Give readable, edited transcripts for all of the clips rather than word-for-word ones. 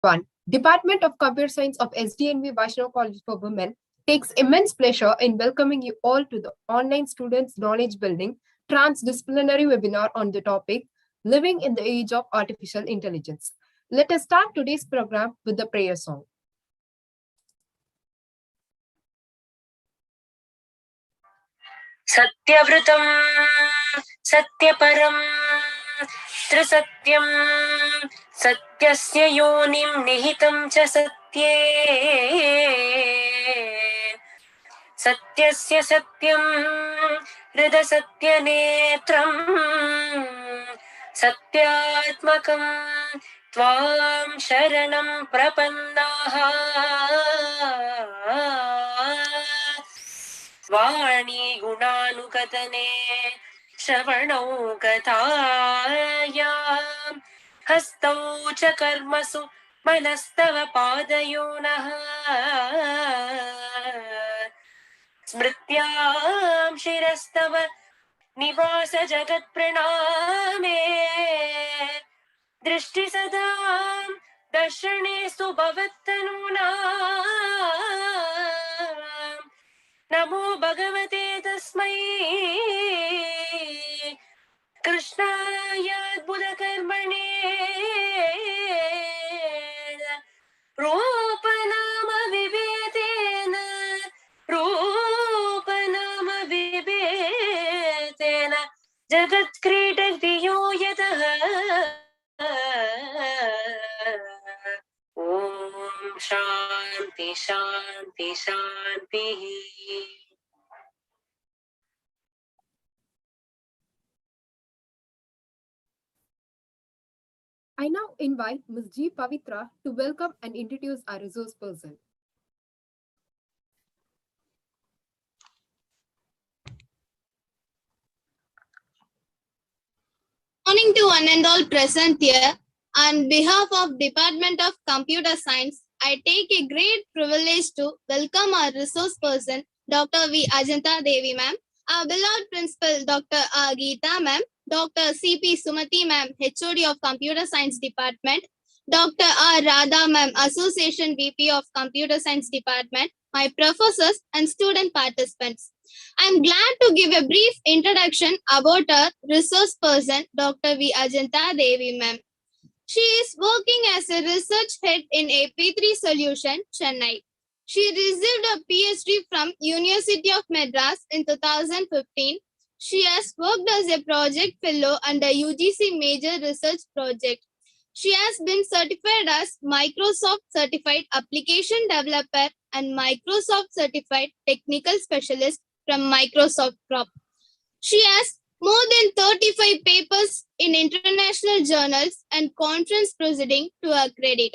One, Department of Computer Science of SDNV Vaishnav College for Women takes immense pleasure in welcoming you all to the online students knowledge building transdisciplinary webinar on the topic Living in the Age of Artificial Intelligence. Let us start today's program with the prayer song. Satyavrutam Satyaparam Trisatyam Satyasya Yonim Nihitam Cha Satye Satyasya Satyam Hrida Satyanetram Satyatmakam Tvam Sharanam Prapannaha Vani Gunanukatane Shravanau Kathayam Hastau Cha Karmasu Manastava Padayonaha Smrityam Shirastava Nivasa Jagat Praname Drishti Sadam Darshane Subhavattanuna Namo Bhagavate Tasmai Krishnaya Adbhuta Karmane Rupanama Vibhetena Rupanama Vibhetena Jagat Kridati Yo Yataha Om Shanti Shanti Shanti. I now invite Ms. G. Pavitra to welcome and introduce our resource person. Morning to one and all present here. On behalf of Department of Computer Science, I take a great privilege to welcome our resource person, Dr. V. Ajanta Devi ma'am, our beloved principal, Dr. R. Geeta ma'am, Dr. C.P. Sumati ma'am, HOD of Computer Science Department, Dr. R. Radha ma'am, Association VP of Computer Science Department, my professors and student participants. I'm glad to give a brief introduction about our resource person, Dr. V. Ajanta Devi ma'am. She is working as a research head in AP3 Solution, Chennai. She received a PhD from University of Madras in 2015. She has worked as a project fellow under UGC Major Research Project. She has been certified as Microsoft Certified Application Developer and Microsoft Certified Technical Specialist from Microsoft Corp. She has more than 35 papers in international journals and conference proceeding to her credit.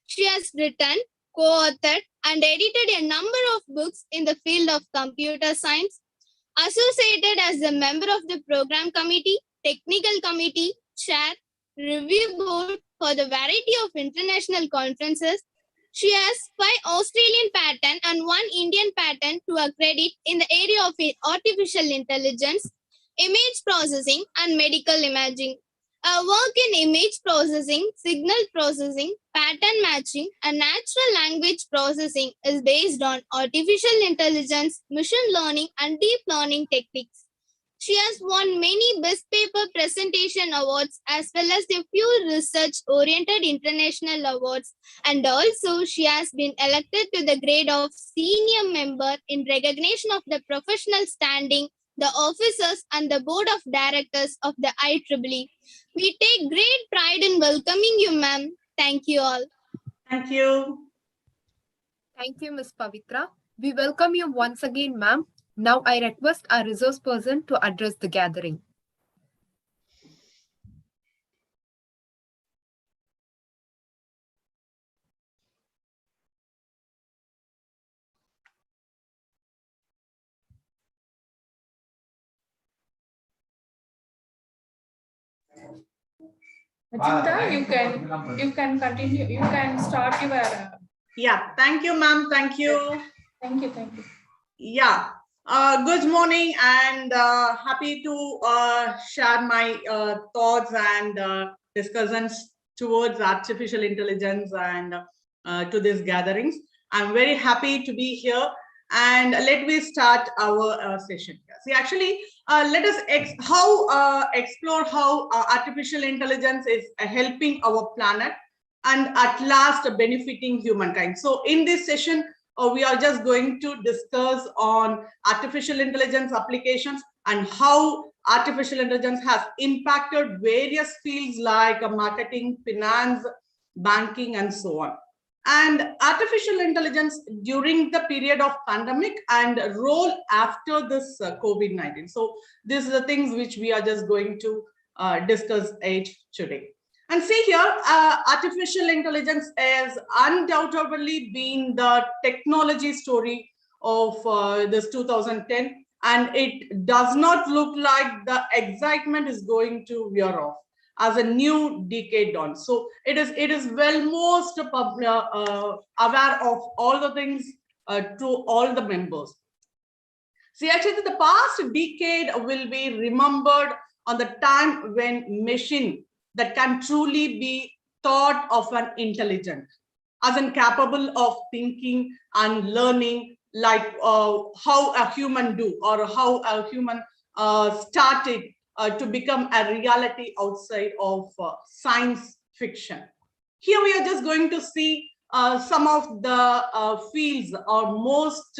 She has written, co-authored, and edited a number of books in the field of computer science, associated as a member of the program committee, technical committee, chair, review board for the variety of international conferences. She has 5 Australian patent and 1 Indian patent to her credit in the area of artificial intelligence, image processing, and medical imaging. Her work in image processing, signal processing, pattern matching, and natural language processing is based on artificial intelligence, machine learning, and deep learning techniques. She has won many Best Paper Presentation Awards as well as a few research-oriented international awards, and also she has been elected to the grade of senior member in recognition of the professional standing, the officers, and the board of directors of the IEEE. We take great pride in welcoming you, ma'am. Thank you all. Thank you. Thank you, Ms. Pavitra. We welcome you once again, ma'am. Now I request our resource person to address the gathering. Ajanta, you can continue. You can start your. Yeah. Thank you, ma'am. Thank you. Thank you. Yeah. Good morning and happy to share my thoughts and discussions towards artificial intelligence and to these gatherings. I'm very happy to be here, and let me start our session here. See, actually, let us explore how artificial intelligence is helping our planet and at last benefiting humankind. So in this session, we are just going to discuss on artificial intelligence applications and how artificial intelligence has impacted various fields like marketing, finance, banking, and so on. And artificial intelligence during the period of pandemic and role after this COVID-19. So these are the things which we are just going to discuss today. And see here, artificial intelligence has undoubtedly been the technology story of this 2010, and it does not look like the excitement is going to wear off as a new decade dawns. So it is well most aware of all the things to all the members. See, actually, the past decade will be remembered on the time when machine that can truly be thought of an intelligent, as in capable of thinking and learning like how a human do, or how a human started to become a reality outside of science fiction. Here we are just going to see some of the fields or most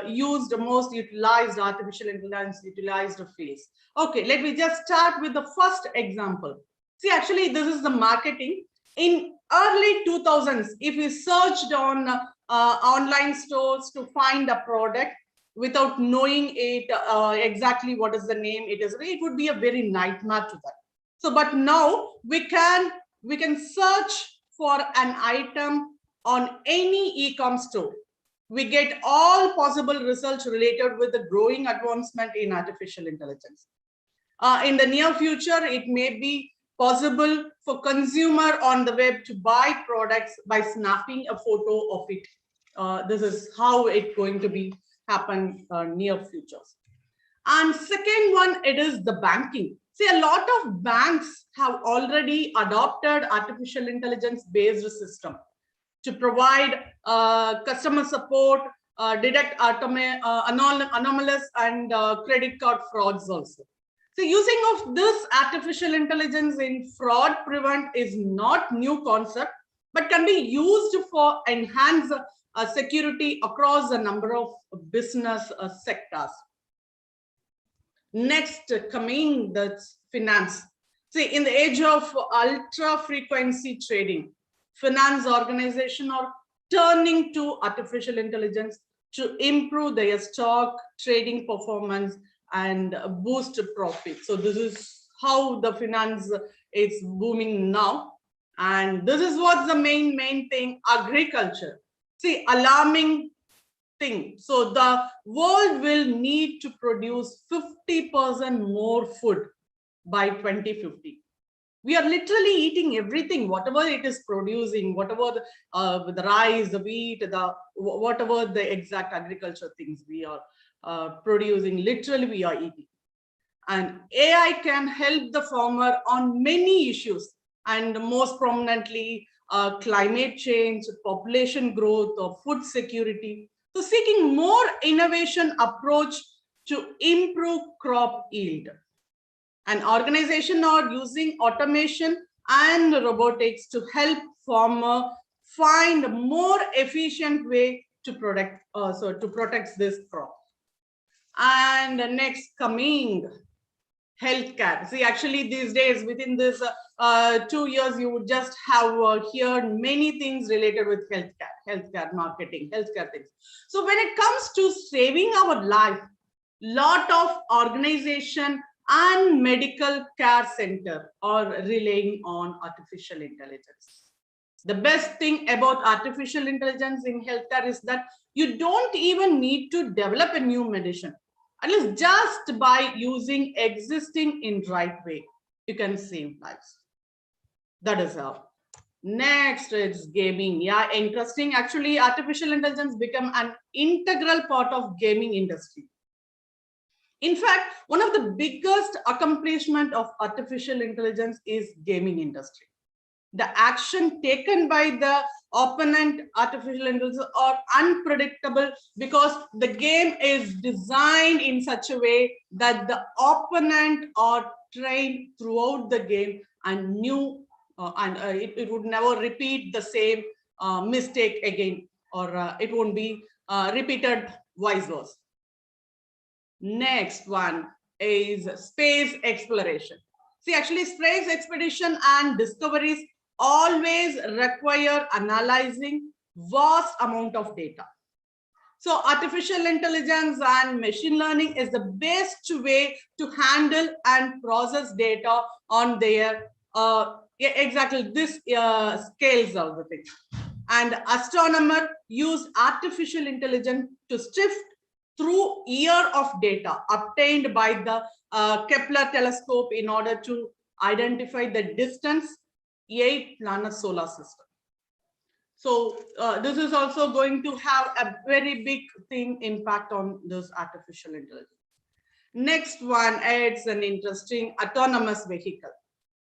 used, most utilized artificial intelligence utilized fields. Okay, let me just start with the first example. See, actually, this is the marketing. In early 2000s, if we searched on online stores to find a product without knowing it exactly what is the name it would be a very nightmare to that. So, but now we can search for an item on any e-com store. We get all possible results related with the growing advancement in artificial intelligence. In the near future, it may be possible for consumer on the web to buy products by snapping a photo of it. This is how it's going to be happen near futures. And second one, it is the banking. See, a lot of banks have already adopted artificial intelligence based system to provide customer support, detect anomalous and credit card frauds also. So using of this artificial intelligence in fraud prevent is not new concept, but can be used for enhance security across a number of business sectors. Next, coming the finance. See, in the age of ultra frequency trading, finance organizations are turning to artificial intelligence to improve their stock trading performance and boost profit. So this is how the finance is booming now. And this is what's the main thing, agriculture. See, alarming thing. So the world will need to produce 50% more food by 2050. We are literally eating everything, whatever it is producing, whatever the rice, the wheat, whatever the exact agriculture things we are producing, literally we are eating. And AI can help the farmer on many issues, and most prominently climate change, population growth, or food security. So seeking more innovation approach to improve crop yield. And organizations are using automation and robotics to help farmer find more efficient way to protect this crop. And next coming healthcare. See, actually these days within this 2 years, you would just have heard many things related with healthcare marketing, healthcare things. So when it comes to saving our life, lot of organization and medical care center are relying on artificial intelligence. The best thing about artificial intelligence in healthcare is that you don't even need to develop a new medicine. At least just by using existing in right way, you can save lives. That is how. Next is gaming. Yeah, interesting. Actually, artificial intelligence become an integral part of gaming industry. In fact, one of the biggest accomplishment of artificial intelligence is gaming industry. the action taken by the opponent artificial intelligence are unpredictable, because the game is designed in such a way that the opponent are trained throughout the game and knew it would never repeat the same mistake again, or it won't be repeated vice versa. Next one is space exploration. See, actually, space expedition and discoveries always require analyzing vast amount of data. So artificial intelligence and machine learning is the best way to handle and process data on their exactly this scales of the thing. And astronomers use artificial intelligence to sift through year of data obtained by the Kepler telescope in order to identify the distance 8 planet solar system. So this is also going to have a very big thing impact on this artificial intelligence. Next one, it's an interesting autonomous vehicle.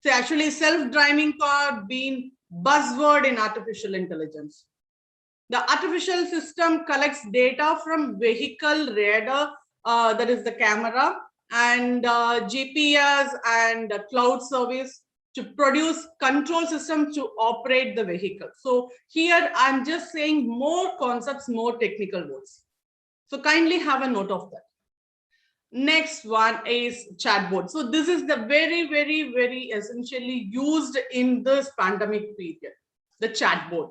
So actually self-driving car being buzzword in artificial intelligence. The artificial system collects data from vehicle radar, that is the camera, and GPS and cloud service to produce control systems to operate the vehicle. So here I'm just saying more concepts, more technical words. So kindly have a note of that. Next one is chatbot. So this is the very essentially used in this pandemic period, the chatbot.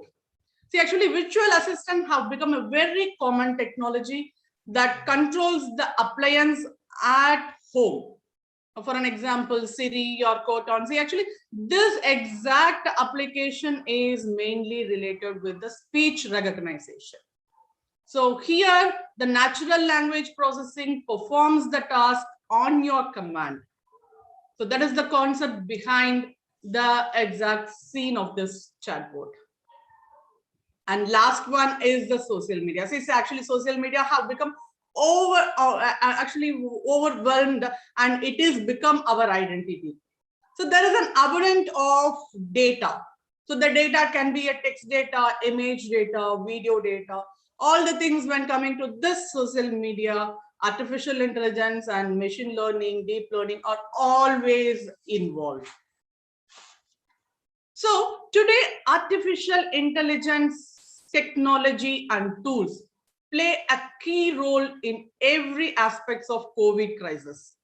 See, actually, virtual assistant have become a very common technology that controls the appliance at home. For an example, Siri or Cortana. See, actually, this exact application is mainly related with the speech recognition. So here, the natural language processing performs the task on your command. So that is the concept behind the exact scene of this chatbot. And last one is the social media. So it's actually social media have become actually overwhelmed, and it is become our identity. So there is an abundance of data. So the data can be a text data, image data, video data, all the things when coming to this social media, artificial intelligence and machine learning, deep learning are always involved. So today, artificial intelligence, technology and tools play a key role in every aspects of COVID crisis.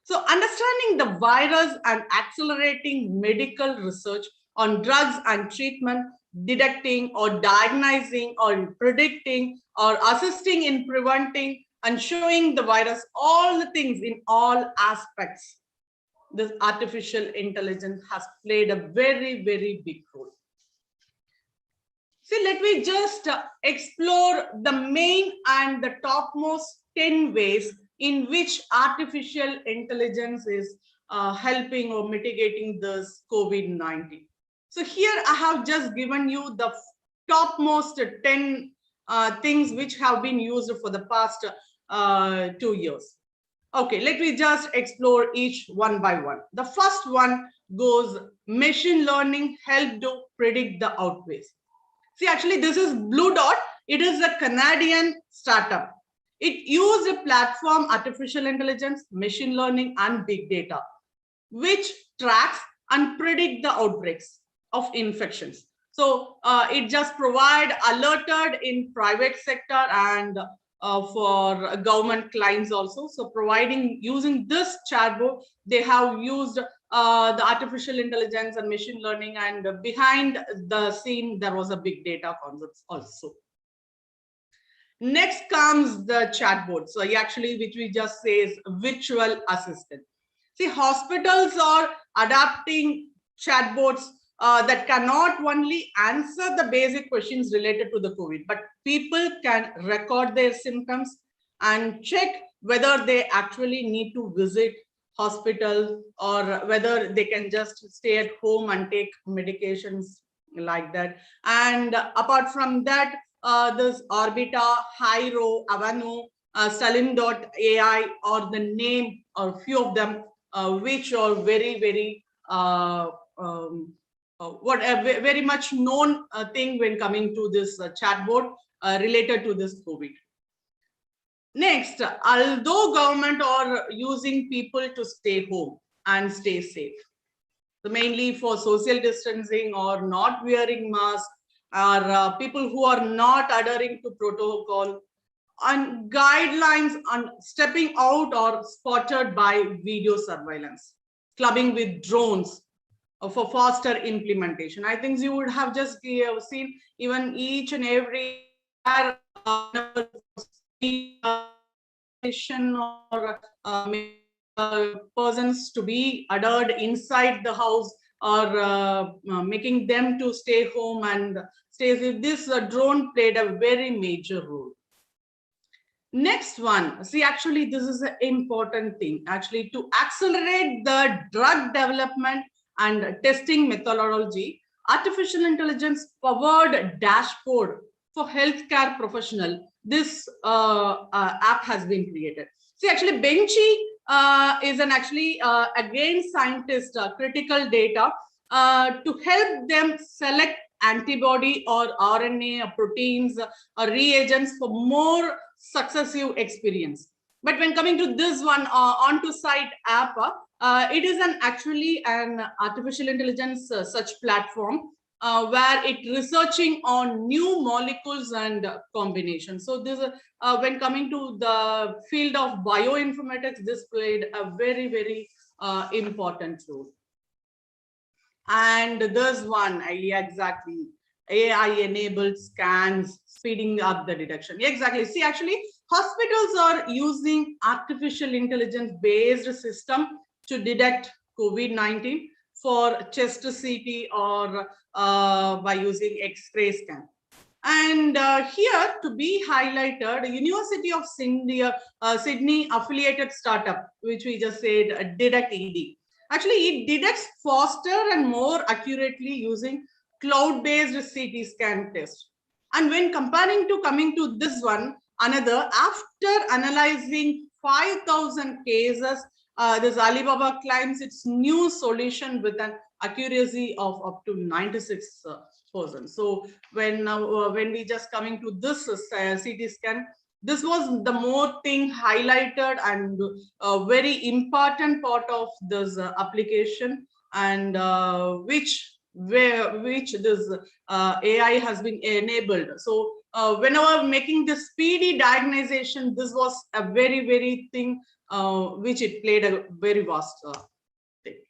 So understanding the virus and accelerating medical research on drugs and treatment, detecting or diagnosing or predicting or assisting in preventing and showing the virus, all the things in all aspects, this artificial intelligence has played a very big role. See, let me just explore the main and the topmost 10 ways in which artificial intelligence is helping or mitigating this COVID-19. So here I have just given you the topmost 10 things which have been used for the past 2 years. Okay, let me just explore each one by one. The first one goes machine learning help to predict the outbreaks. See, actually, this is Blue Dot. It is a Canadian startup. It used a platform, artificial intelligence, machine learning, and big data, which tracks and predict the outbreaks of infections. So it just provide alerted in private sector and for government clients also. So providing using this chatbot, they have used the artificial intelligence and machine learning, and behind the scene there was a big data concept also. Next comes the chatbot. So actually, which we just say is virtual assistant. See, hospitals are adapting chatbots that cannot only answer the basic questions related to the COVID, but people can record their symptoms and check whether they actually need to visit hospital or whether they can just stay at home and take medications like that. And apart from that, this Orbita, Hyro, Avano, Salim.ai or the name or few of them which are very very much known thing when coming to this chatbot related to this COVID. Next, although government are using people to stay home and stay safe, so mainly for social distancing or not wearing mask, or people who are not adhering to protocol and guidelines on stepping out or spotted by video surveillance, clubbing with drones for faster implementation. I think you would have just seen even each and every or persons to be adhered inside the house, or making them to stay home and stay safe. This drone played a very major role. Next one, see, actually, this is an important thing, actually, to accelerate the drug development and testing methodology. Artificial intelligence powered dashboard for healthcare professional. This app has been created. See, actually, Benchy is an again scientist critical data to help them select antibody or RNA or proteins or reagents for more successive experience. But when coming to this one onto site app, it is an artificial intelligence such platform where it researching on new molecules and combinations. So this when coming to the field of bioinformatics, this played a very important role. And there's one, exactly, AI-enabled scans, speeding up the detection. Exactly. See, actually, hospitals are using artificial intelligence-based system to detect COVID-19 for chest CT or by using X-ray scan. And here to be highlighted, University of Sydney affiliated startup, which we just said, Detect ED. Actually, it detects faster and more accurately using cloud-based CT scan test. And when comparing to coming to this one, another, after analyzing 5,000 cases, this Alibaba claims its new solution with an accuracy of up to 96%. So when we just coming to this CT scan, this was the more thing highlighted and a very important part of this application, and which this AI has been enabled. So whenever making the speedy diagnosation, this was a very thing which it played a very vast thing.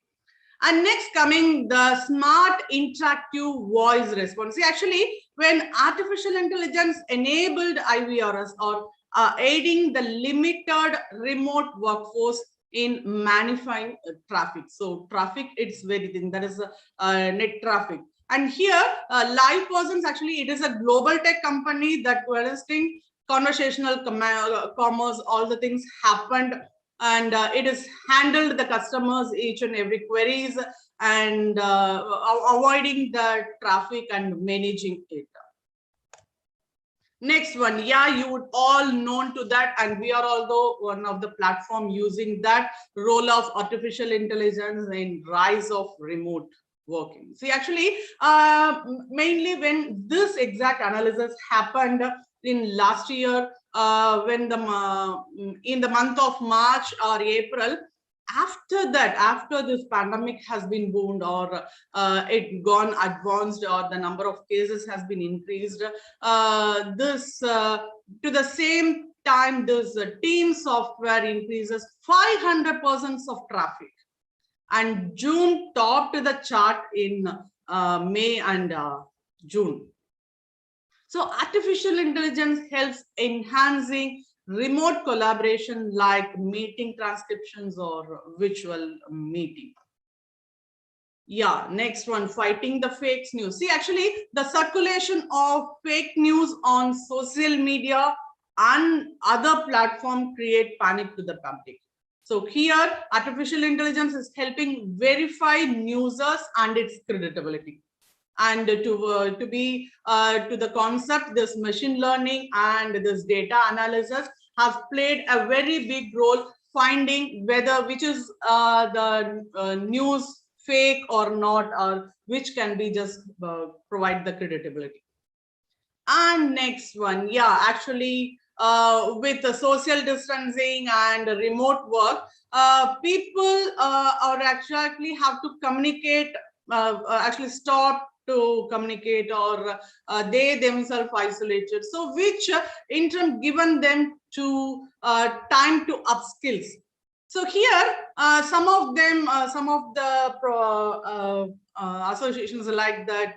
And next coming the smart interactive voice response. See, actually, when artificial intelligence enabled IVRS or aiding the limited remote workforce in manifying traffic. So traffic, it's very thin, that is net traffic. And here, Live Persons, actually, it is a global tech company that was in conversational commerce, all the things happened, and it is handled the customers each and every queries, and avoiding the traffic and managing it. Next one, yeah, you would all known to that, and we are although one of the platform using that role of artificial intelligence in rise of remote working. See, actually, mainly when this exact analysis happened in last year, when in the month of March or April, after this pandemic has been boomed, or it gone advanced, or the number of cases has been increased, to the same time, this team software increases 500% of traffic, and June topped the chart in May and June. So artificial intelligence helps enhancing remote collaboration like meeting transcriptions or virtual meeting. Yeah, next one, fighting the fake news. See, actually, the circulation of fake news on social media and other platforms create panic to the public. So here, artificial intelligence is helping verify newsers and its credibility. And to the concept, this machine learning and this data analysis have played a very big role finding which is the news fake or not, or which can be just provide the credibility. And next one, yeah, actually, with the social distancing and remote work, people are actually have to communicate, actually stop to communicate, or they themselves isolated. So which in turn given them to time to upskills. So here, some of them, some of the associations like that,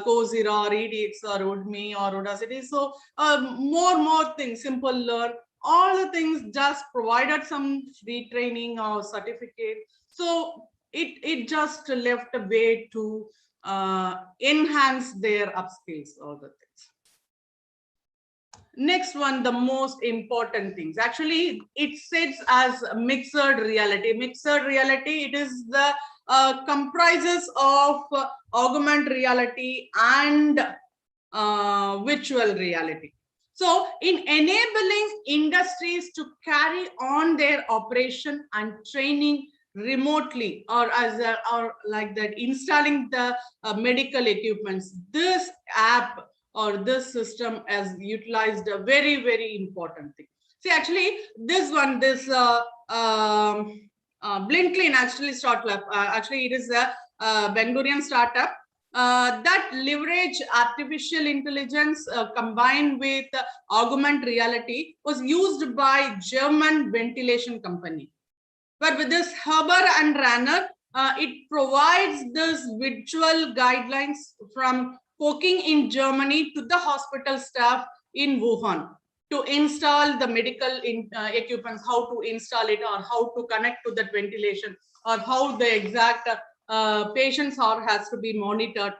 Coursera, or edX, or Udemy, or Udacity. So more things, Simple Learn, all the things just provided some free training or certificate. So it just left a way to enhance their upskills, all the things. Next one, the most important things. Actually, it sits as mixed reality. Mixed reality, it is the comprises of augmented reality and virtual reality. So in enabling industries to carry on their operation and training remotely, or or like that, installing the medical equipments, this app or this system has utilized a very important thing. See, actually, this one, this Blinkly actually startup. Actually, it is a Bangorian startup that leverage artificial intelligence combined with augmented reality, was used by German ventilation company. But with this Haber and Ranner, it provides this visual guidelines from cooking in Germany to the hospital staff in Wuhan to install the medical equipments, how to install it, or how to connect to that ventilation, or how the exact patients are has to be monitored.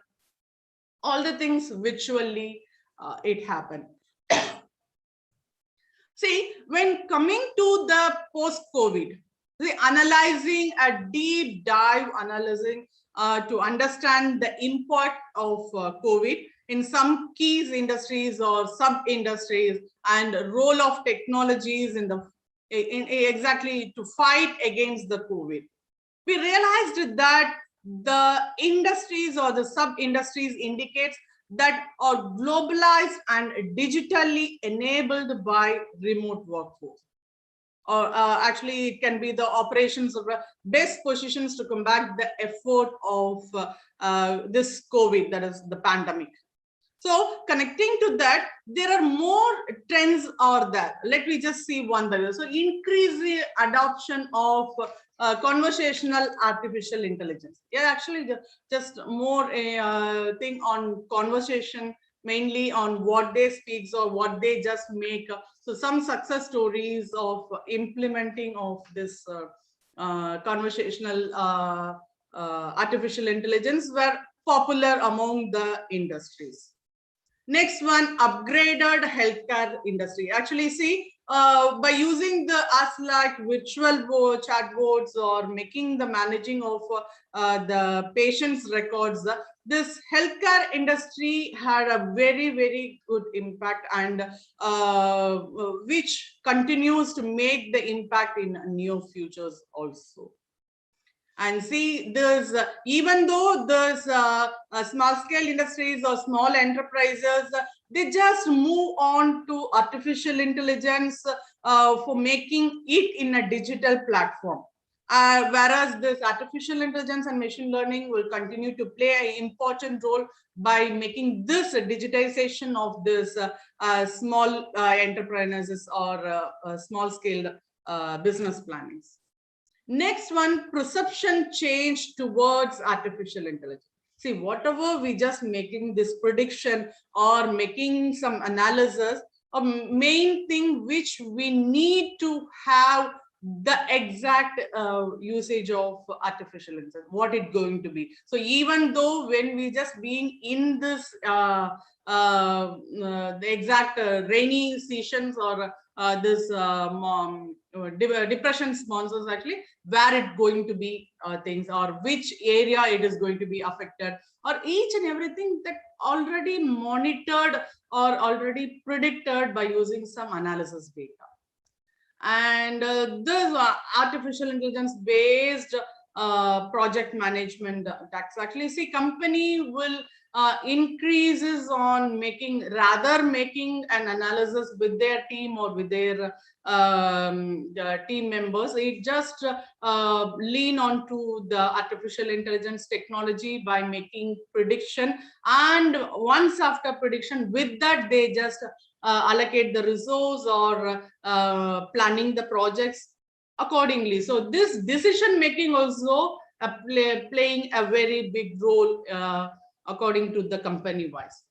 All the things virtually it happened. See, when coming to the post-COVID, analyzing a deep dive analyzing to understand the impact of COVID in some key industries or sub-industries, and role of technologies in the exactly to fight against the COVID. We realized that the industries or the sub-industries indicates that are globalized and digitally enabled by remote workforce. Or actually, it can be the operations of best positions to combat the effort of this COVID, that is the pandemic. So connecting to that, there are more trends are there. Let me just see one by one. So increase the adoption of conversational artificial intelligence. Yeah, actually just more thing on conversation, mainly on what they speak or what they just make. So some success stories of implementing of this conversational artificial intelligence were popular among the industries. Next one, upgraded healthcare industry. Actually, see, by using the like virtual chatbots or making the managing of the patient's records, this healthcare industry had a very good impact, and which continues to make the impact in near futures also. And see, there's even though there's small scale industries or small enterprises, they just move on to artificial intelligence for making it in a digital platform. Whereas this artificial intelligence and machine learning will continue to play an important role by making this digitization of this small enterprises or small scale business plannings. Next one, perception change towards artificial intelligence. See, whatever we just making this prediction or making some analysis, a main thing which we need to have the exact usage of artificial intelligence, what it's going to be. So even though when we just being in this the exact rainy seasons or this depression sponsors, actually where it's going to be things, or which area it is going to be affected, or each and everything that already monitored or already predicted by using some analysis data. And this artificial intelligence based project management tax. Actually, see, company will increases on making an analysis with their team or with their team members. It just lean on to the artificial intelligence technology by making prediction, and once after prediction, with that they just allocate the resource or planning the projects accordingly. So this decision making also playing a very big role according to the company wise.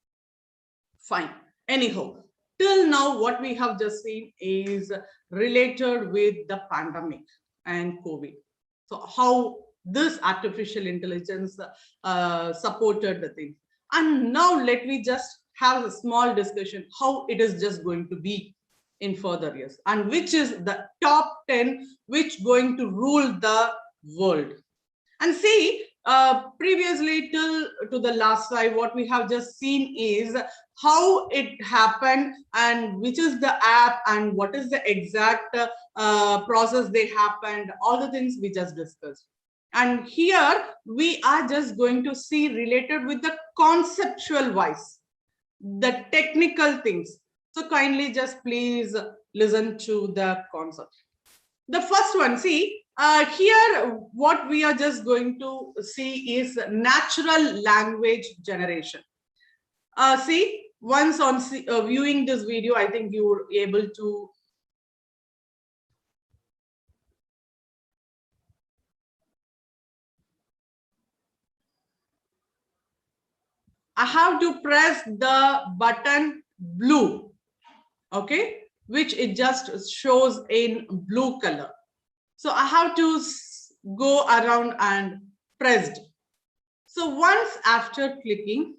Fine. Anyhow, till now what we have just seen is related with the pandemic and COVID. So how this artificial intelligence supported the thing. And now let me just have a small discussion how it is just going to be in further years, and which is the top 10 which going to rule the world. And see, previously till to the last slide, what we have just seen is how it happened and which is the app and what is the exact process they happened, all the things we just discussed. And here we are just going to see related with the conceptual wise, the technical things. So kindly just please listen to the concept. The first one, see, here what we are just going to see is natural language generation. See, once on viewing this video, I think you were able to I have to press the button blue, okay, which it just shows in blue color. So I have to go around and pressed. So once after clicking,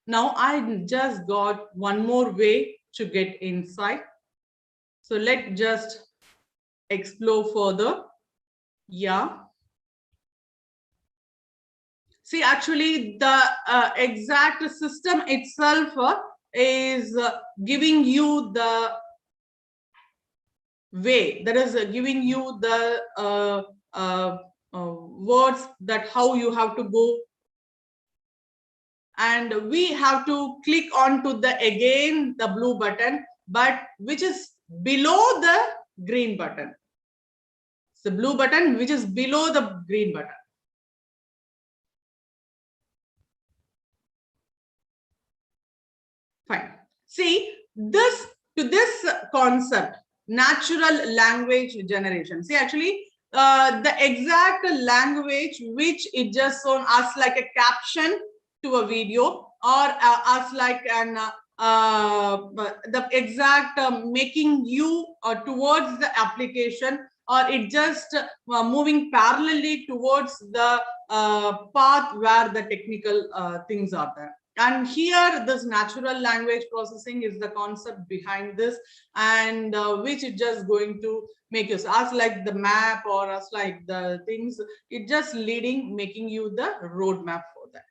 now I just got one more way to get inside. So let's just explore further. Yeah. See, actually the exact system itself is giving you the way, that is giving you the words that how you have to go, and we have to click on to the again the blue button, but which is below the green button. It's the blue button which is below the green button. Fine. See, this concept, natural language generation. See, actually, the exact language which it just shown us like a caption to a video, or us like an the exact making you towards the application, or it just moving parallelly towards the path where the technical things are there. And here this natural language processing is the concept behind this, and which is just going to make you us like the map or us like the things, it just leading, making you the roadmap for that.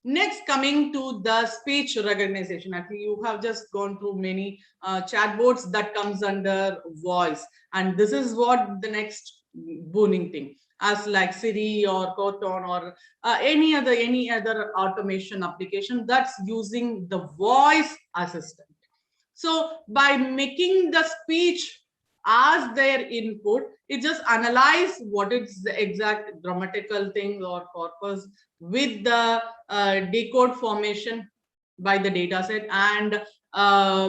Next, coming to the speech recognition. I think you have just gone through many chatbots that comes under voice, and this is what the next booming thing, as like Siri or Cortana or any other automation application that's using the voice assistant. So by making the speech as their input, it just analyze what is the exact grammatical thing or corpus with the decode formation by the data set, and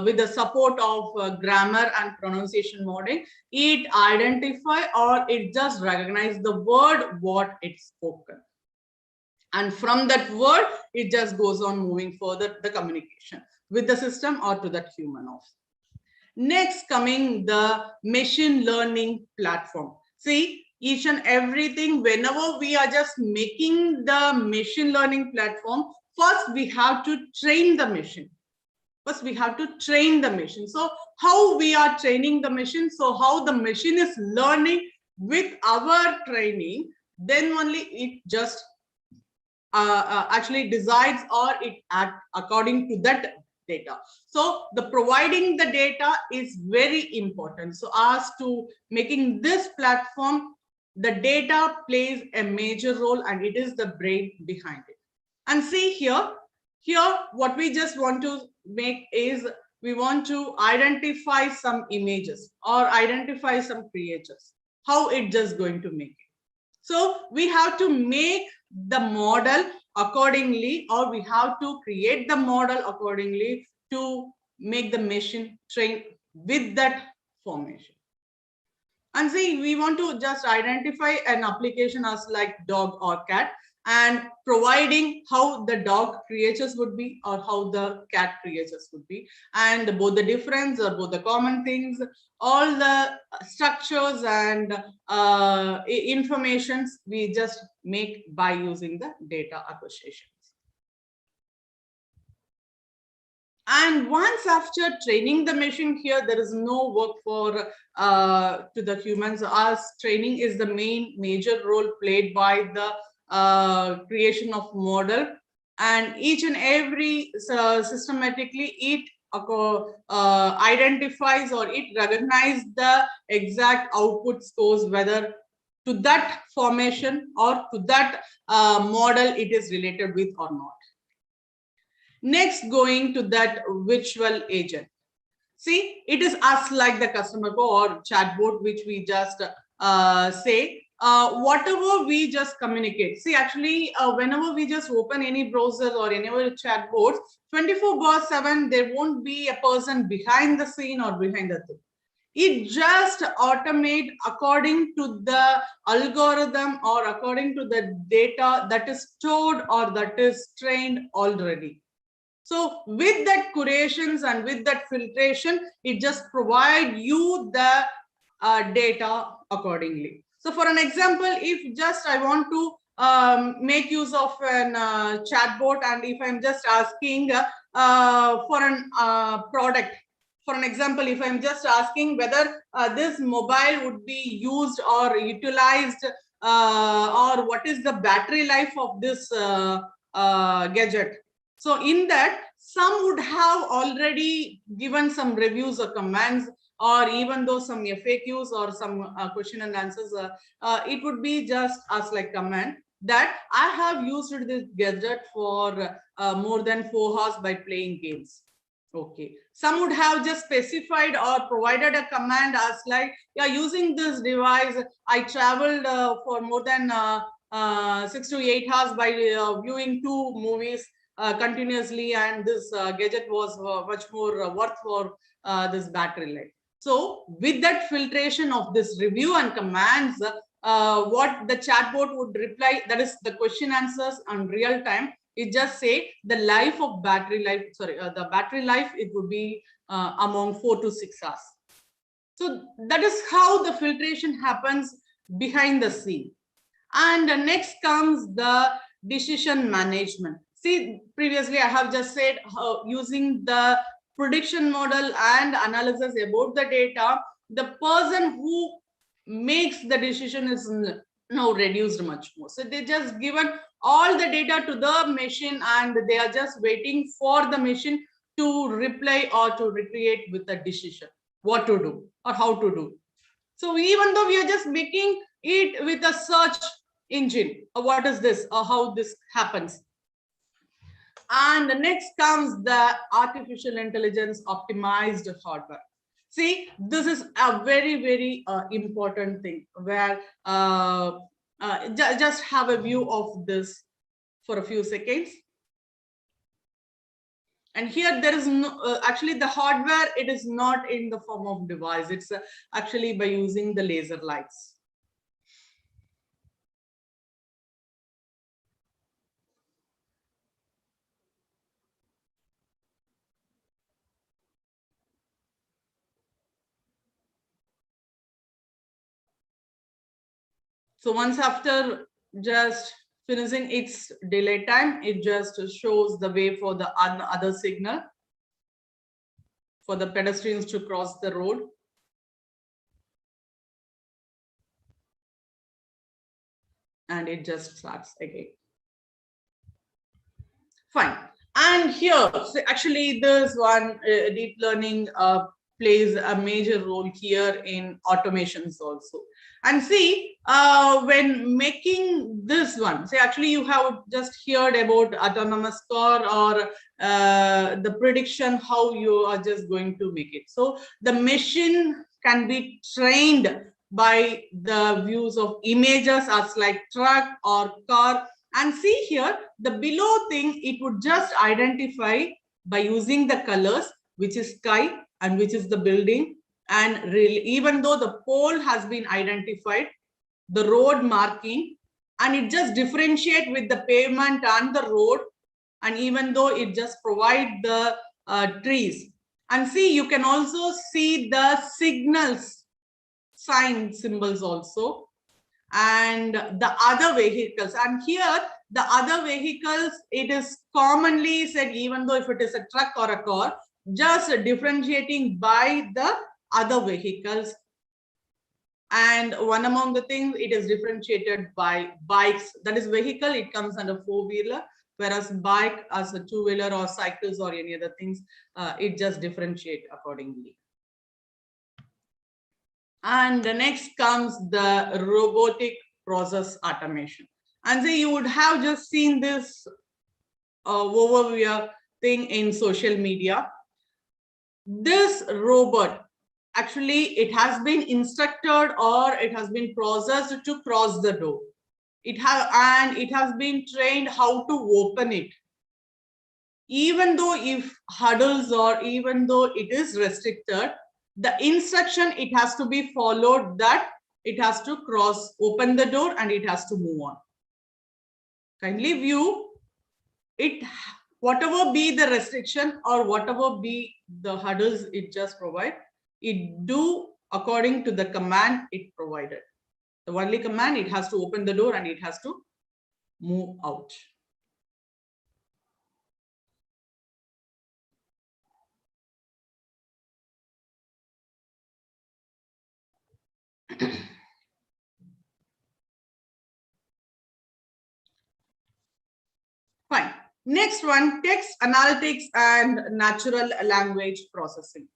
with the support of grammar and pronunciation modeling, it identify or it just recognize the word what it's spoken, and from that word it just goes on moving further the communication with the system or to that human also. Next, coming the machine learning platform. See, each and everything, whenever we are just making the machine learning platform, first we have to train the machine. First we have to train the machine. So how we are training the machine, so how the machine is learning with our training, then only it just actually decides or it act according to that data. So the providing the data is very important. So as to making this platform the data plays a major role and it is the brain behind it. And see here what we just want to make is we want to identify some images or identify some creatures. How it just going to make it. So we have to make the model accordingly, or we have to create the model accordingly to make the machine train with that formation. And see, we want to just identify an application as like dog or cat and providing how the dog creatures would be or how the cat creatures would be, and both the difference or both the common things, all the structures and informations we just make by using the data acquisitions. And once after training the machine, here there is no work for to the humans, as training is the major role played by the creation of model, and each and every systematically it identifies or it recognizes the exact output scores, whether to that formation or to that model it is related with or not. Next, going to that virtual agent. See, it is us like the customer or chatbot, which we just say, whatever we just communicate. See, actually, whenever we just open any browser or any chatbots, 24/7, there won't be a person behind the scene or behind the thing. It just automate according to the algorithm or according to the data that is stored or that is trained already. So with that curations and with that filtration, it just provide you the data accordingly. So for an example, if just I want to make use of an chatbot, and if I'm just asking for an product, for an example, if I'm just asking whether this mobile would be used or utilized or what is the battery life of this gadget. So in that, some would have already given some reviews or commands, or even though some FAQs or some question and answers, it would be just as like command that I have used this gadget for more than 4 hours by playing games. Okay. Some would have just specified or provided a command as like, yeah, using this device, I traveled for more than 6 to 8 hours by viewing 2 movies continuously, and this gadget was much more worth for this battery life. So with that filtration of this review and commands, what the chatbot would reply, that is the question answers on real time, it just say the life of battery life, sorry, the battery life, it would be among 4 to 6 hours. So that is how the filtration happens behind the scene. And next comes the decision management. See, previously I have just said using the prediction model and analysis about the data, the person who makes the decision is now reduced much more. So they just given all the data to the machine and they are just waiting for the machine to reply or to recreate with the decision, what to do or how to do. So even though we are just making it with a search engine, what is this or how this happens. And the next comes the artificial intelligence optimized hardware. See, this is a very, very important thing where just have a view of this for a few seconds. And here there is no, actually the hardware, it is not in the form of device. It's actually by using the laser lights. So once after just finishing its delay time, it just shows the way for the other signal for the pedestrians to cross the road. And it just starts again. Fine. And here, so actually, there's one deep learning plays a major role here in automations also. And see, when making this one, say actually you have just heard about autonomous car or the prediction how you are just going to make it. So the machine can be trained by the views of images as like truck or car. And see here, the below thing, it would just identify by using the colors, which is sky and which is the building. And really, even though the pole has been identified, the road marking, and it just differentiate with the pavement and the road. And even though it just provide the trees. And see, you can also see the signals, sign symbols also, and the other vehicles. And here the other vehicles, it is commonly said, even though if it is a truck or a car, just differentiating by the other vehicles. And one among the things, it is differentiated by bikes. That is vehicle, it comes under four-wheeler, whereas bike as a two-wheeler or cycles or any other things, it just differentiate accordingly. And the next comes the robotic process automation. And so you would have just seen this overview thing in social media. This robot, actually, it has been instructed or it has been processed to cross the door. It has been trained how to open it. Even though if hurdles or even though it is restricted, the instruction, it has to be followed, that it has to cross, open the door, and it has to move on. Kindly view it, whatever be the restriction or whatever be the hurdles it just provide, it do according to the command it provided. The only command, it has to open the door and it has to move out. Fine. Next one, text analytics and natural language processing.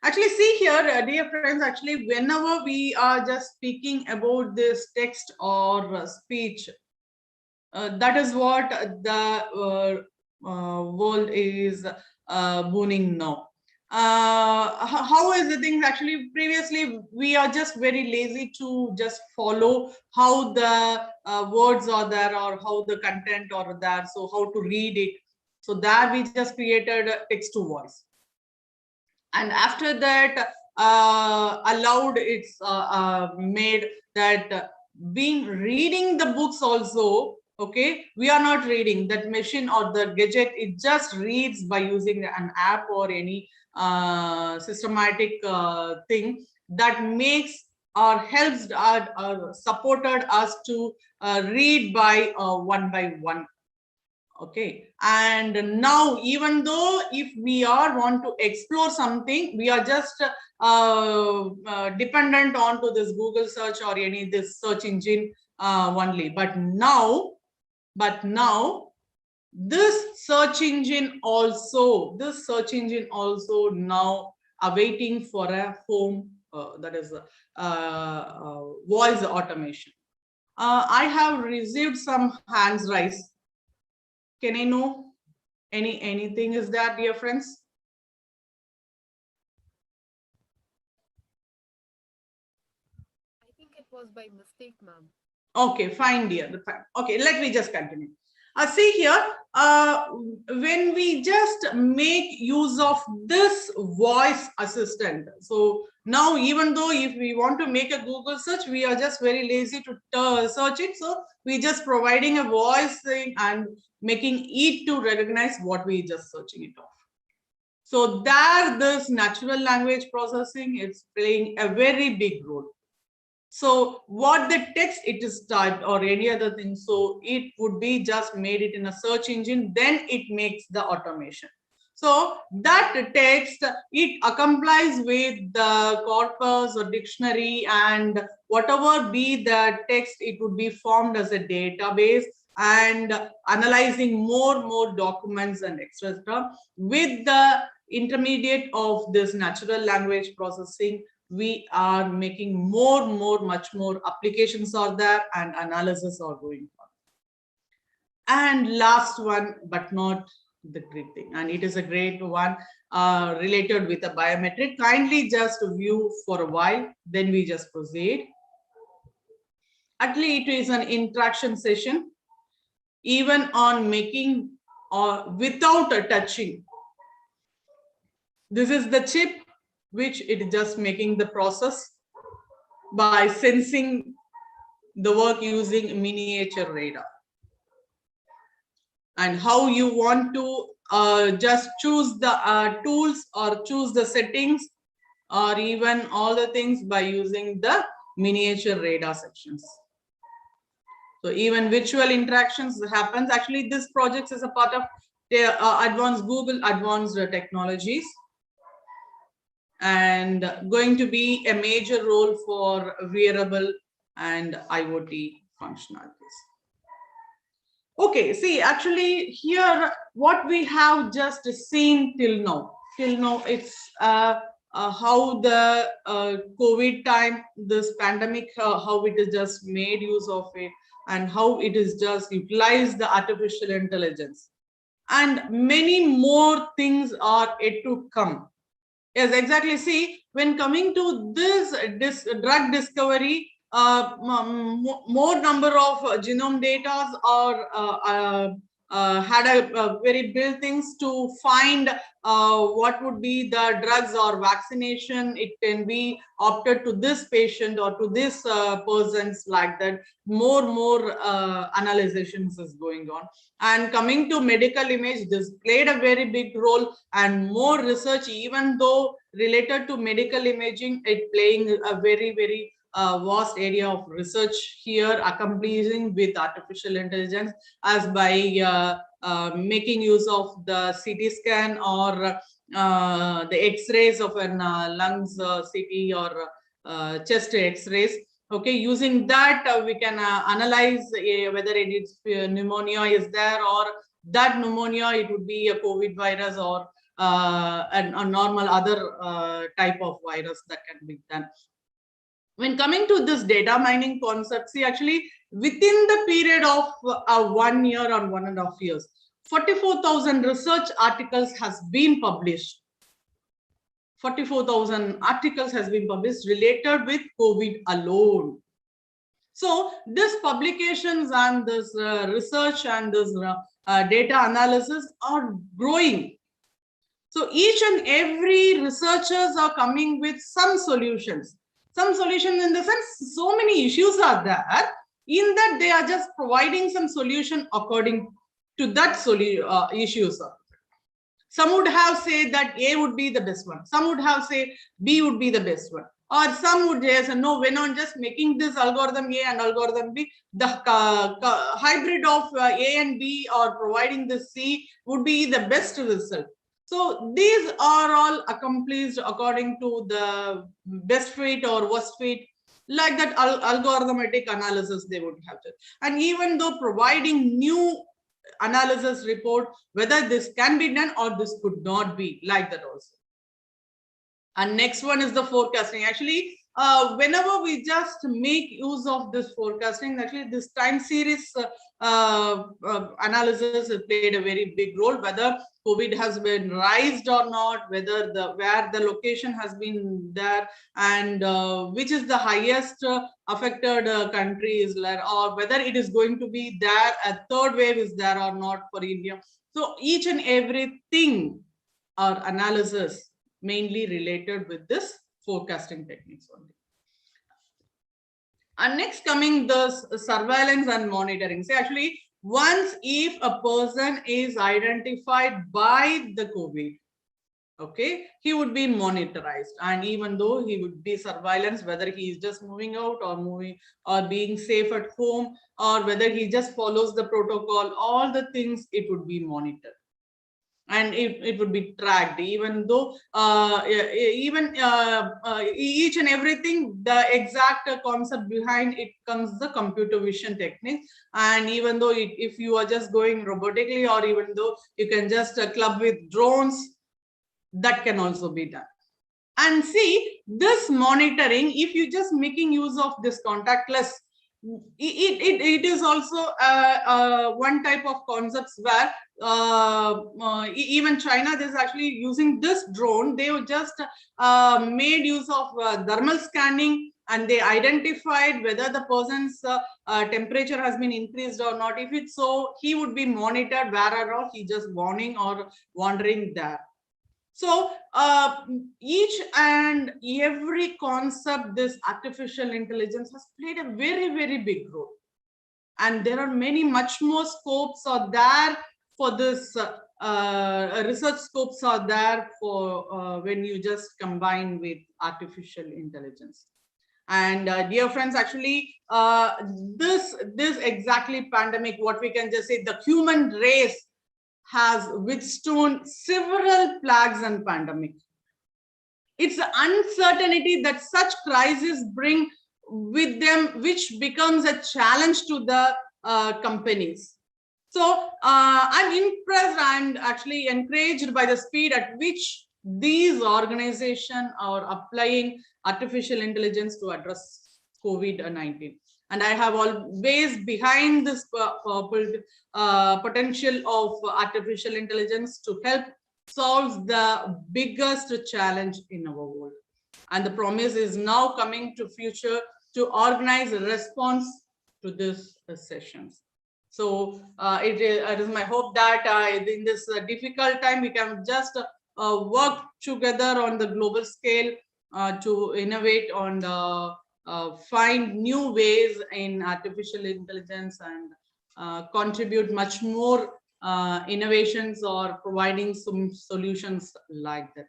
Actually, see here, dear friends, actually, whenever we are just speaking about this text or speech, that is what the world is booming now. How is the thing? Actually, previously we are just very lazy to just follow how the words are there or how the content are there, so how to read it. So there we just created text to voice, and after that allowed, it's made that being reading the books also. Okay, we are not reading that machine or the gadget, it just reads by using an app or any systematic thing that makes or helps or supported us to read by one. Okay, and now even though if we are want to explore something, we are just dependent on to this Google search or any this search engine only. But now this search engine also now awaiting for a home, that is voice automation. I have received some hands raised. Can I know anything is that, dear friends? I think it was by mistake, ma'am. Okay, fine, dear. Okay, let me just continue. See here, when we just make use of this voice assistant. So now, even though if we want to make a Google search, we are just very lazy to search it. So we just providing a voice thing and making it to recognize what we just searching it off. So there, this natural language processing is playing a very big role. So what the text it is typed or any other thing, so it would be just made it in a search engine, then it makes the automation. So that text, it accompanies with the corpus or dictionary, and whatever be the text, it would be formed as a database. and analyzing more documents and etc. With the intermediate of this natural language processing, we are making much more applications are there and analysis are going on. And last one, but not the great thing, and it is a great one related with a biometric. Kindly just view for a while, then we just proceed. Actually, it is an interaction session, even on making or without a touching. This is the chip which it is just making the process by sensing the work using miniature radar. And how you want to just choose the tools or choose the settings or even all the things by using the miniature radar sections. So even virtual interactions happens. Actually, this project is a part of the advanced Google advanced technologies, and going to be a major role for wearable and IoT functionalities. Okay, see, actually here what we have just seen till now it's how the COVID time, this pandemic, how it is just made use of it and how it is just utilized the artificial intelligence, and many more things are yet to come. Yes, exactly. See, when coming to this drug discovery, more number of genome data are had a very built things to find what would be the drugs or vaccination. It can be opted to this patient or to this persons, like that. More analyzations is going on. And coming to medical image, this played a very big role, and more research, even though related to medical imaging, it playing a very vast area of research here, accomplishing with artificial intelligence, as by making use of the CT scan or the X-rays of an lungs CT or chest X-rays. Okay, using that we can analyze whether it is pneumonia is there, or that pneumonia it would be a COVID virus or a normal other type of virus that can be done. When coming to this data mining concept, see, actually within the period of 1 year or 1.5 years, 44,000 research articles has been published. 44,000 articles has been published related with COVID alone. So this publications and this research and this data analysis are growing. So each and every researchers are coming with some solutions. Some solution in the sense, so many issues are there. In that, they are just providing some solution according to that issues. Some would have said that A would be the best one. Some would have said B would be the best one. Or some would say, no, we're not just making this algorithm A and algorithm B. The hybrid of A and B or providing the C would be the best result. So these are all accomplished according to the best fit or worst fit, like that algorithmic analysis they would have to. And even though providing new analysis report, whether this can be done or this could not be, like that also. And next one is the forecasting. Actually, whenever we just make use of this forecasting, actually this time series analysis has played a very big role, whether COVID has been raised or not, whether where the location has been there, and which is the highest affected country is there, or whether it is going to be there, a third wave is there or not for India. So each and everything or analysis mainly related with this forecasting techniques only. And next coming the surveillance and monitoring. So actually, once if a person is identified by the COVID, okay, he would be monitorized, and even though he would be surveillance, whether he is just moving out or moving or being safe at home, or whether he just follows the protocol, all the things it would be monitored. and it would be tracked, even though each and everything, the exact concept behind it comes the computer vision technique. And even though if you are just going robotically, or even though you can just club with drones, that can also be done. And see, this monitoring, if you just making use of this contactless, it is also one type of concepts where even China, there's actually using this drone. They just made use of thermal scanning, and they identified whether the person's temperature has been increased or not. If it's so, he would be monitored wherever he just warning or wandering there. So each and every concept, this artificial intelligence has played a very, very big role. And there are many, much more scopes are there for this, research scopes are there for when you just combine with artificial intelligence. And dear friends, actually, this exactly pandemic, what we can just say, the human race has withstood several plagues and pandemic. It's the uncertainty that such crises bring with them, which becomes a challenge to the companies. So I'm impressed and actually encouraged by the speed at which these organizations are applying artificial intelligence to address COVID-19. And I have always behind this potential of artificial intelligence to help solve the biggest challenge in our world. And the promise is now coming to future to organize a response to this sessions. So it is my hope that in this difficult time, we can just work together on the global scale to innovate on the find new ways in artificial intelligence and contribute much more innovations or providing some solutions like that.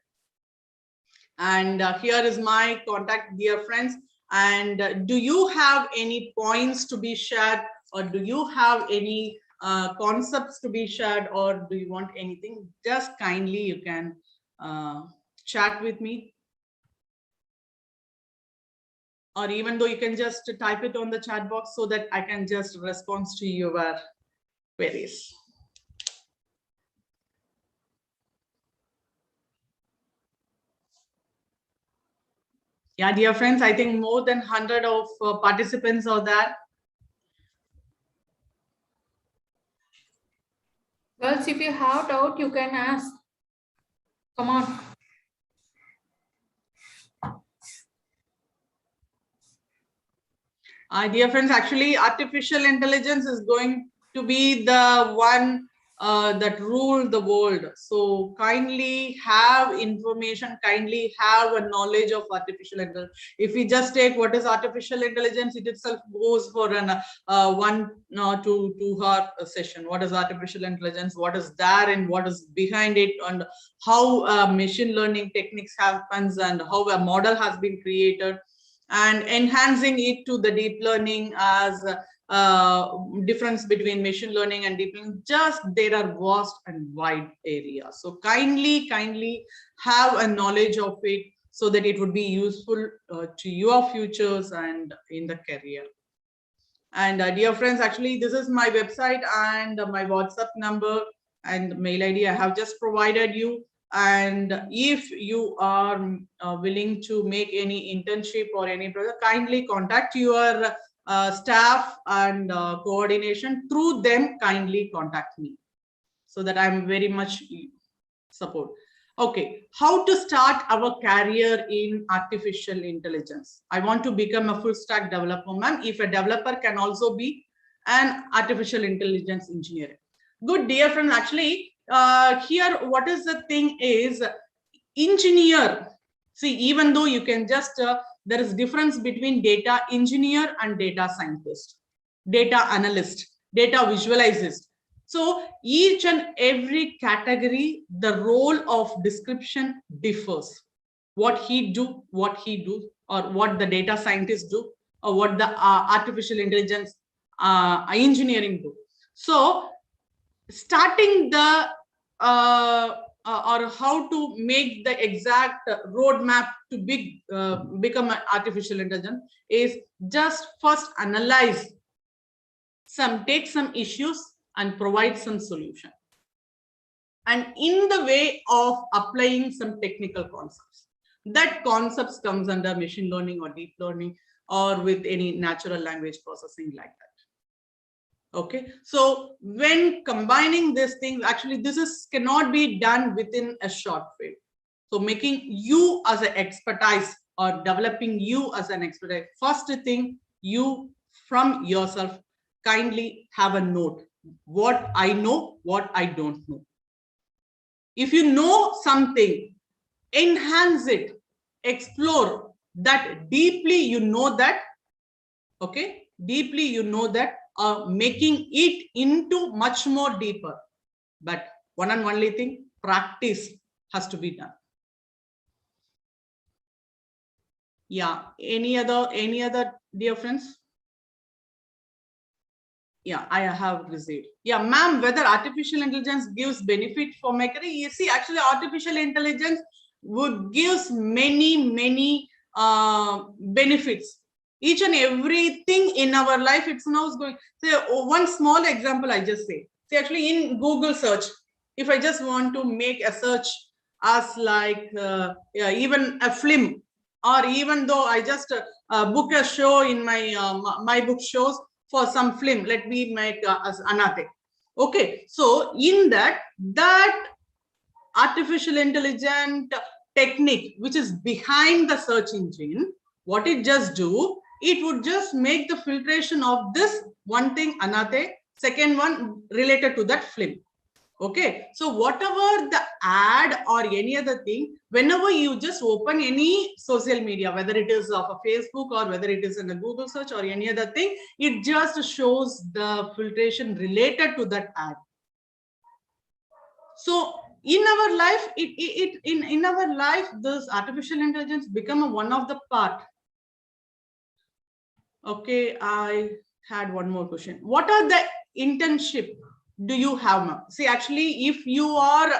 And here is my contact, dear friends. And do you have any points to be shared, or do you have any concepts to be shared, or do you want anything? Just kindly you can chat with me. Or even though you can just type it on the chat box so that I can just respond to your queries. Yeah, dear friends, I think more than 100 of participants are there. Girls, if you have doubt, you can ask. Come on. Dear friends, actually, artificial intelligence is going to be the one that rule the world. So kindly have information, kindly have a knowledge of artificial intelligence. If we just take what is artificial intelligence, it itself goes for an 1 to 2 hour session. What is artificial intelligence? What is there and what is behind it, and how machine learning techniques happens, and how a model has been created, and enhancing it to the deep learning as difference between machine learning and deep learning. Just there are vast and wide areas. So kindly have a knowledge of it so that it would be useful to your futures and in the career. And dear friends, actually, this is my website and my WhatsApp number and mail ID I have just provided you. And if you are willing to make any internship or any project, kindly contact your staff and coordination. Through them, kindly contact me so that I'm very much support. Okay, how to start our career in artificial intelligence? I want to become a full stack developer, ma'am. If a developer can also be an artificial intelligence engineer. Good, dear friend. Actually, here, what is the thing is engineer. See, even though you can just, there is difference between data engineer and data scientist, data analyst, data visualizist. So each and every category, the role of description differs. What he do, or what the data scientists do, or what the artificial intelligence engineering do. So starting the or how to make the exact roadmap to become an artificial intelligence is just first analyze take some issues and provide some solution. And in the way of applying some technical concepts, that concepts comes under machine learning or deep learning or with any natural language processing like that. Okay, so when combining these things, actually this cannot be done within a short frame. So making you as an expertise or developing you as an expertise, first thing, you from yourself kindly have a note, what I know, what I don't know. If you know something, enhance it, explore that deeply, you know that, okay, deeply you know that, making it into much more deeper. But one and only thing, practice has to be done. Yeah, any other dear friends? Yeah, I have received. Yeah, ma'am, whether artificial intelligence gives benefit for my career? You see, actually, artificial intelligence would gives many benefits. Each and everything in our life, it's now going. So one small example, I just say. See, actually, in Google search, if I just want to make a search as like yeah, even a film, or even though I just book a show in my my book shows for some film, let me make as Anate. Okay, so in that artificial intelligent technique which is behind the search engine, what it just do, it would just make the filtration of this one thing Anate, second one related to that film. Okay, so whatever the ad or any other thing, whenever you just open any social media, whether it is of a Facebook or whether it is in a Google search or any other thing, it just shows the filtration related to that ad. So in our life, in our life, this artificial intelligence become one of the part. Okay, I had one more question. What are the internship do you have, ma'am? See, actually, if you are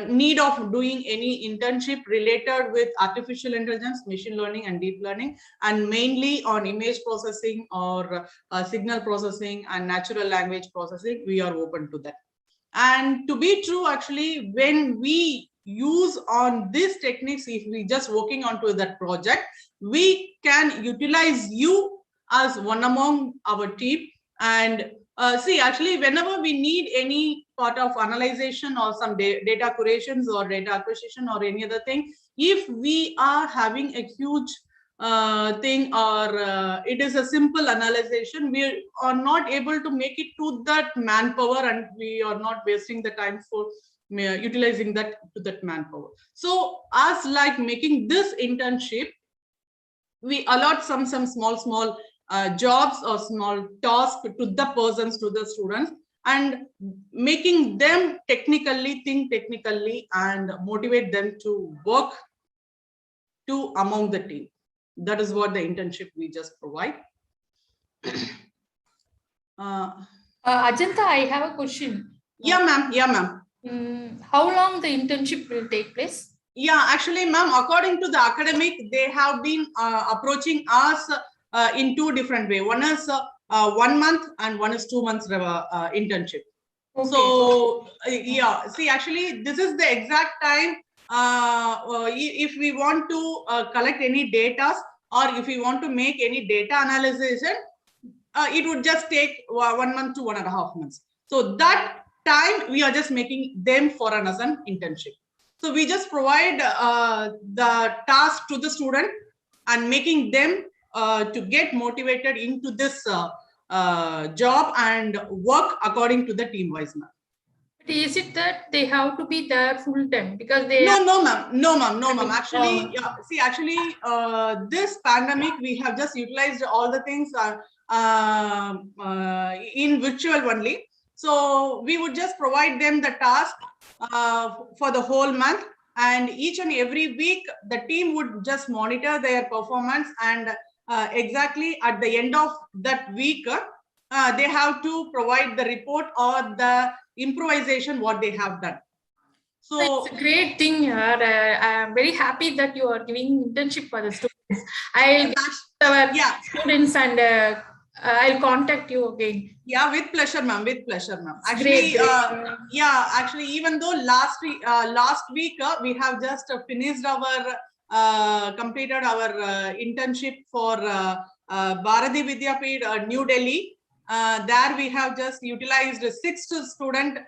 need of doing any internship related with artificial intelligence, machine learning, and deep learning, and mainly on image processing or signal processing and natural language processing, we are open to that. And to be true, actually, when we use on these techniques, if we just working onto that project, we can utilize you as one among our team. And see, actually, whenever we need any part of analyzation or some data curations or data acquisition or any other thing, if we are having a huge thing or it is a simple analysis, we are not able to make it to that manpower, and we are not wasting the time for utilizing that to that manpower. So as like making this internship, we allot some small jobs or small tasks to the persons, to the students, and making them think technically and motivate them to work to among the team. That is what the internship we just provide. Ajanta, I have a question. Yeah, ma'am. Yeah, ma'am. How long the internship will take place? Yeah, actually, ma'am, according to the academic, they have been approaching us in two different ways. One is 1 month and one is 2 months internship. Okay. So yeah, see, actually, this is the exact time if we want to collect any data or if we want to make any data analysis, it would just take 1 month to 1.5 months. So that time we are just making them for an as an internship. So we just provide the task to the student and making them to get motivated into this job and work according to the team wise map. Is it that they have to be there full time because they no ma'am actually yeah, see actually this pandemic we have just utilized all the things in virtual only, so we would just provide them the task for the whole month, and each and every week the team would just monitor their performance, and exactly at the end of that week they have to provide the report or the improvisation what they have done. So it's a great thing here. I am very happy that you are giving internship for the students. I'll get our yeah, students and I'll contact you again. yeah, with pleasure, ma'am. With pleasure, ma'am. It's Actually, great. yeah, actually, even though last week we have just finished our completed our internship for Bharati Vidyapeeth, New Delhi. There we have just utilized 6 students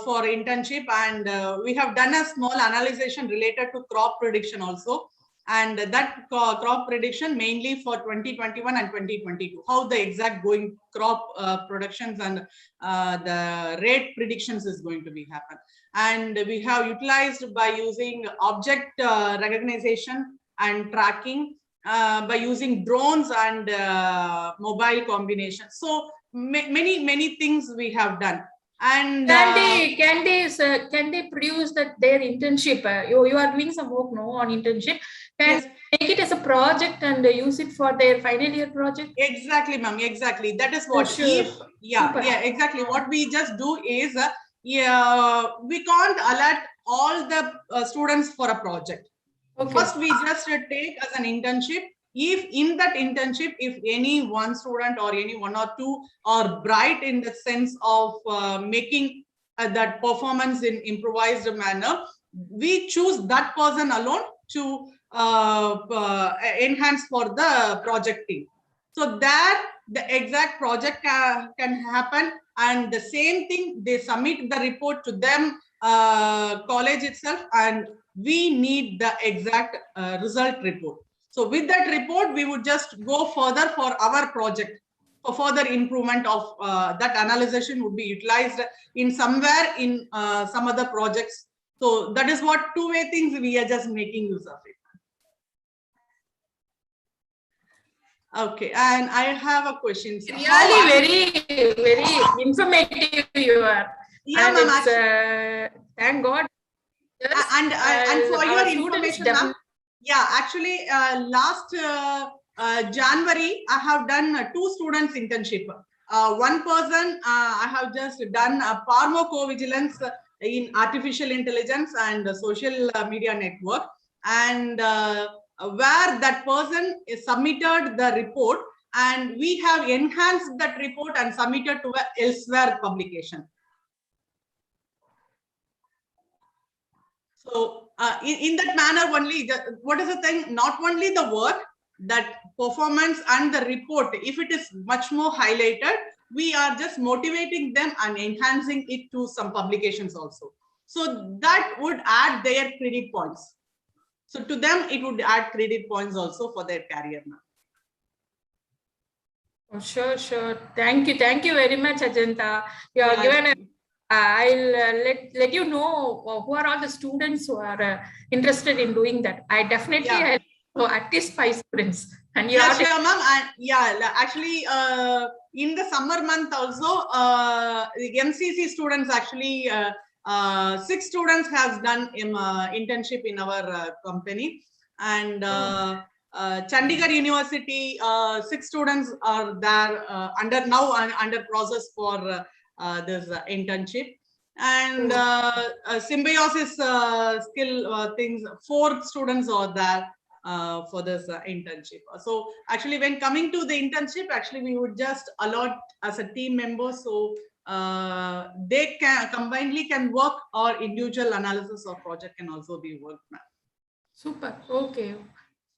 for internship, and we have done a small analysis related to crop prediction also. And that crop prediction mainly for 2021 and 2022, how the exact going crop productions and the rate predictions is going to be happen. And we have utilized by using object recognition and tracking by using drones and mobile combination. So many things we have done. And can they produce that their internship? You are doing some work no on internship. Can yes, make it as a project and use it for their final year project? exactly, ma'am. Exactly. That is what. Sure. If Super. yeah, exactly. What we just do is we can't alert all the students for a project. Okay. First, we just take as an internship. If in that internship, if any one student or any one or two are bright in the sense of making that performance in improvised manner, we choose that person alone to enhance for the project team. So that the exact project can happen, and the same thing, they submit the report to them college itself, and we need the exact result report. So with that report, we would just go further for our project. For further improvement of that analysis would be utilized in somewhere in some other projects. So that is what two-way things we are just making use of it. Okay, and I have a question. Really very informative you are. Yeah, ma'am. Thank God. And for your our information, students ma'am, yeah, actually, last January, I have done 2 students internship. One person, I have just done a pharmacovigilance in artificial intelligence and social media network, and where that person is submitted the report, and we have enhanced that report and submitted to a elsewhere publication. So in that manner only, what is the thing? Not only the work, that performance and the report, if it is much more highlighted, we are just motivating them and enhancing it to some publications also. So that would add their credit points. So to them, it would add credit points also for their career now. Oh, sure. Thank you very much, Ajanta. You have given a I'll let you know who are all the students who are interested in doing that. I definitely I'll at least 5 students. And you sure, ma'am. And actually, in the summer month also, the MCC students actually 6 students has done internship in our company, and Chandigarh University 6 students are there under process for this internship. And symbiosis skill things, 4 students are there for this internship. So actually, when coming to the internship, actually we would just allot as a team member, so they can combinedly can work, or individual analysis of project can also be worked. Super. Okay.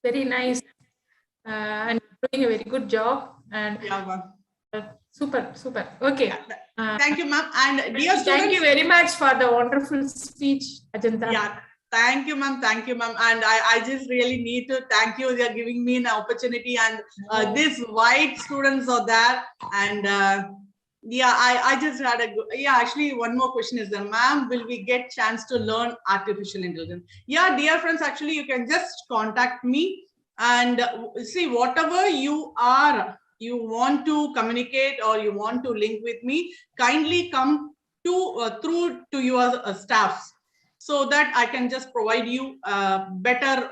Very nice. And doing a very good job. And super. Okay. Thank you, ma'am. And dear students, thank you very much for the wonderful speech, Ajanta. Yeah, thank you, ma'am. Thank you, ma'am. And I just really need to thank you. They are giving me an opportunity, and these white students are there. And I just had actually one more question is there, ma'am, will we get chance to learn artificial intelligence? Yeah, dear friends, actually you can just contact me, and see whatever you want to communicate or you want to link with me, kindly come to through to your staffs, so that I can just provide you better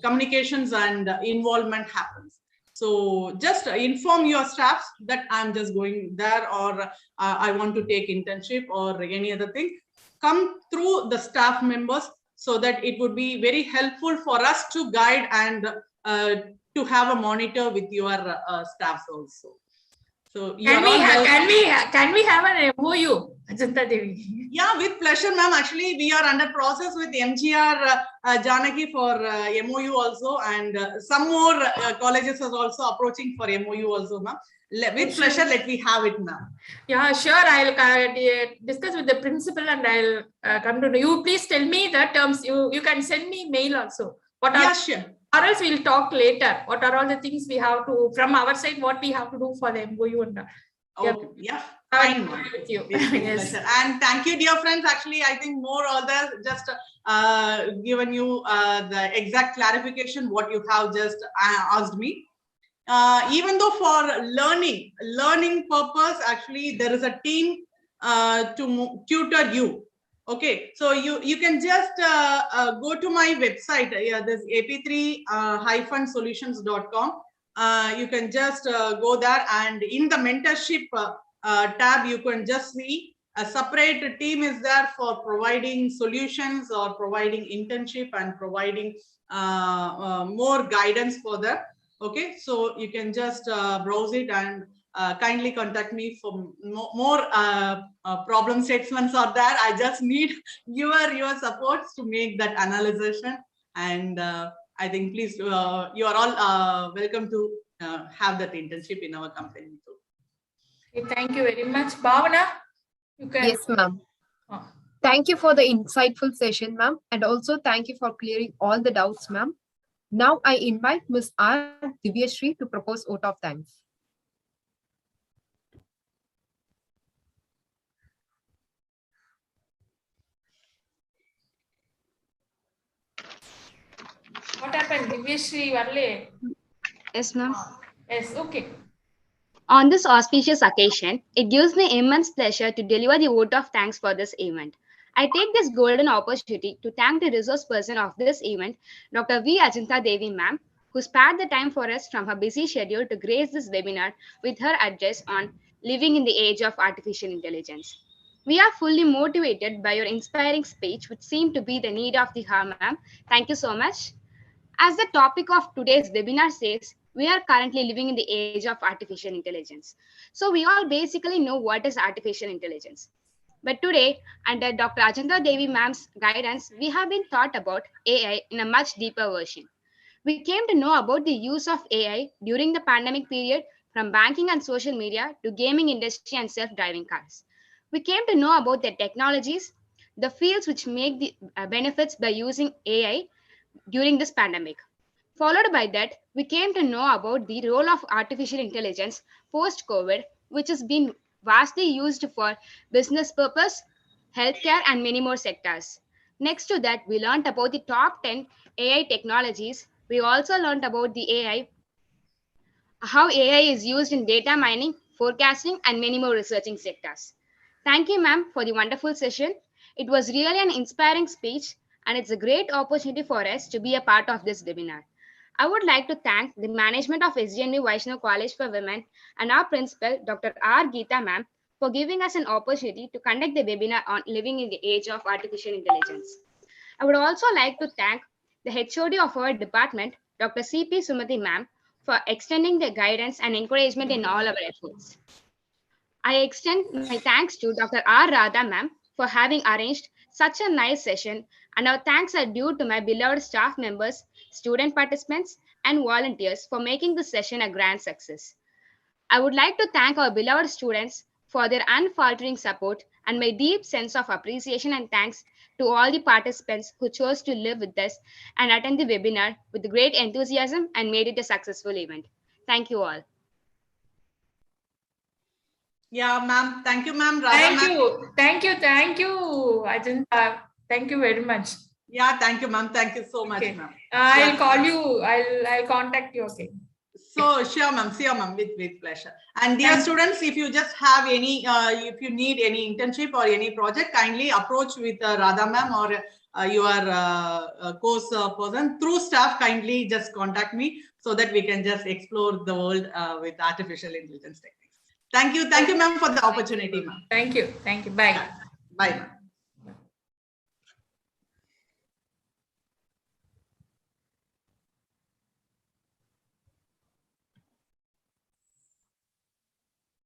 communications and involvement happens. So just inform your staffs that I'm just going there, or I want to take internship or any other thing. Come through the staff members, so that it would be very helpful for us to guide and to have a monitor with your staffs also. So can we have an MOU, Ajanta Devi? Yeah, with pleasure, ma'am. Actually, we are under process with MGR Janaki for MOU also, and some more colleges are also approaching for MOU also, ma'am. With pleasure, let me have it, ma'am. Yeah, sure. I'll discuss with the principal, and I'll come to know. You please tell me the terms. You can send me mail also. Sure. Or else we'll talk later. What are all the things we have to, from our side, what we have to do for the MOU and okay. Yeah. Fine, with you. Yes. And thank you, dear friends. Actually, I think more or less just given you the exact clarification what you have just asked me. Even though for learning purpose, actually there is a team to tutor you. Okay, so you can just go to my website. There's ap3-solutions.com. You can just go there, and in the mentorship tab, you can just see a separate team is there for providing solutions or providing internship and providing more guidance for that. Okay, so you can just browse it and kindly contact me for more problem statements are there. I just need your supports to make that analysis, and I think please you are all welcome to have that internship in our company too. Okay, thank you very much, Bhavana. You can. Yes, ma'am. Thank you for the insightful session, ma'am, and also thank you for clearing all the doubts, ma'am. Now I invite Ms. R. Divyashree to propose vote of thanks. What happened, Divyashree Varle? Yes, ma'am. Yes, okay. On this auspicious occasion, it gives me immense pleasure to deliver the vote of thanks for this event. I take this golden opportunity to thank the resource person of this event, Dr. V. Ajanta Devi ma'am, who spared the time for us from her busy schedule to grace this webinar with her address on living in the age of artificial intelligence. We are fully motivated by your inspiring speech, which seemed to be the need of the hour, ma'am. Thank you so much. As the topic of today's webinar says, we are currently living in the age of artificial intelligence. So we all basically know what is artificial intelligence. But today, under Dr. Ajanta Devi ma'am's guidance, we have been taught about AI in a much deeper version. We came to know about the use of AI during the pandemic period, from banking and social media to gaming industry and self-driving cars. We came to know about the technologies, the fields which make the benefits by using AI during this pandemic. Followed by that, we came to know about the role of artificial intelligence post-COVID, which has been vastly used for business purpose, healthcare, and many more sectors. Next to that, we learned about the top 10 AI technologies. We also learned about the AI, how AI is used in data mining, forecasting, and many more researching sectors. Thank you, ma'am, for the wonderful session. It was really an inspiring speech, and it's a great opportunity for us to be a part of this webinar. I would like to thank the management of SGNV Vaishnav College for Women and our principal, Dr. R. Geeta ma'am, for giving us an opportunity to conduct the webinar on living in the age of artificial intelligence. I would also like to thank the HOD of our department, Dr. C.P. Sumati ma'am, for extending the guidance and encouragement in all our efforts. I extend my thanks to Dr. R. Radha ma'am for having arranged such a nice session, and our thanks are due to my beloved staff members, student participants, and volunteers for making this session a grand success. I would like to thank our beloved students for their unfaltering support and my deep sense of appreciation and thanks to all the participants who chose to live with us and attend the webinar with great enthusiasm and made it a successful event. Thank you all. Yeah, ma'am. Thank you, ma'am. Thank you, Ajanta. Thank you very much. Yeah, thank you, ma'am. Thank you so much, ma'am. I'll call you. I'll contact you. Okay. So sure, ma'am. With pleasure. And dear students, if you just have any, if you need any internship or any project, kindly approach with Radha ma'am or your course person through staff, kindly just contact me so that we can just explore the world with artificial intelligence techniques. Thank you, ma'am, for the opportunity, ma'am. Thank you. Bye. Bye, ma'am.